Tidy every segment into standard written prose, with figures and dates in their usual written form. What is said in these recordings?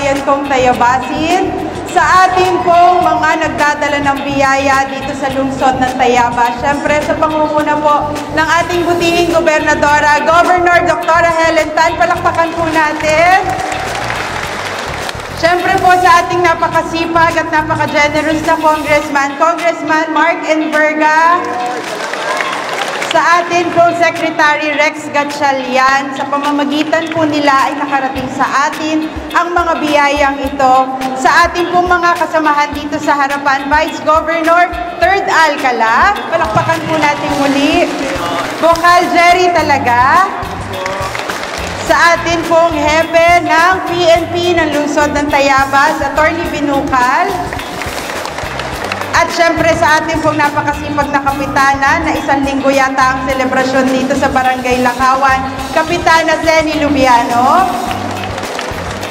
bayan kong Tayabasin, sa ating pong mga nagdadala ng biyaya dito sa lungsod ng Tayabas. Siyempre sa pangunguna po ng ating butihing gobernadora, Governor Dr. Helen Tan, palakpakan po natin. Siyempre po sa ating napakasipag at napaka-generous na Congressman Mark Enverga, sa atin pong Secretary Rex Gatchalian, sa pamamagitan po nila ay nakarating sa atin ang mga biyayang ito. Sa atin pong mga kasamahan dito sa harapan, Vice Governor Third Alcala, palakpakan po natin muli. Bokal Jerry talaga. Sa atin pong hepe ng PNP ng lungsod ng Tayabas, Attorney Binukal. At syempre sa ating pong napakasipag na kapitana na isang linggo yata ang selebrasyon dito sa Barangay Lakawan, Kapitana Zenny Lubiano,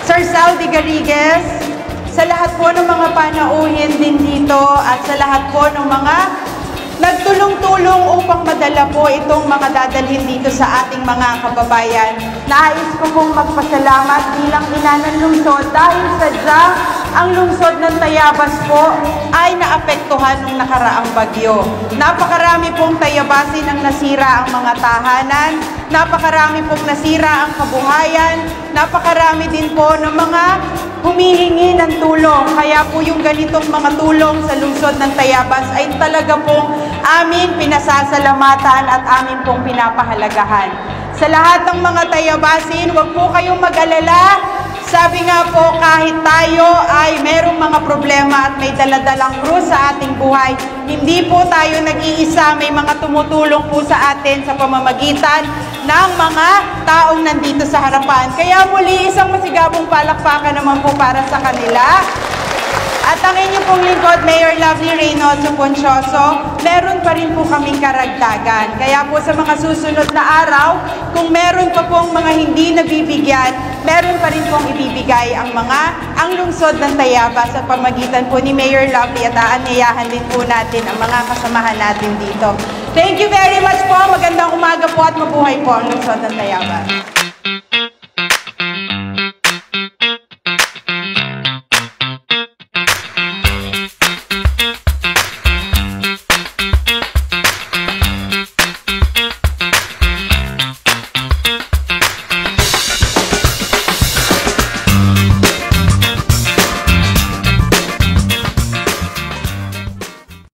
Sir Saudi Garrigues, sa lahat po ng mga panauhin din dito at sa lahat po ng mga nagtulong-tulong upang madala po itong mga dadalhin dito sa ating mga kababayan. Nais ko pong magpasalamat bilang ina ng lungsod dahil sadyang ang lungsod ng Tayabas po ay naapektuhan ng nakaraang bagyo. Napakarami pong Tayabasin ang nasira ang mga tahanan, napakarami pong nasira ang kabuhayan, napakarami din po ng mga humihingi ng tulong. Kaya po yung ganitong mga tulong sa lungsod ng Tayabas ay talaga pong amin pinasasalamatan at amin pong pinapahalagahan. Sa lahat ng mga Tayabasin, huwag po kayong mag-alala. Sabi nga po, kahit tayo ay merong mga problema at may daladalang krus sa ating buhay, hindi po tayo nag-iisa, may mga tumutulong po sa atin sa pamamagitan ng mga taong nandito sa harapan. Kaya muli, isang masigabong palakpakan naman po para sa kanila. At ang inyong pong lingkod, Mayor Lovely Reynoso Poncioso, meron pa rin po kaming karagdagan. Kaya po sa mga susunod na araw, kung meron pa pong mga hindi nabibigyan, meron pa rin pong ibibigay ang lungsod ng Tayabas sa pamagitan po ni Mayor Lovely at aanyayahan din po natin ang mga kasamahan natin dito. Thank you very much po. Magandang umaga po at mabuhay po ang lungsod ng Tayabas.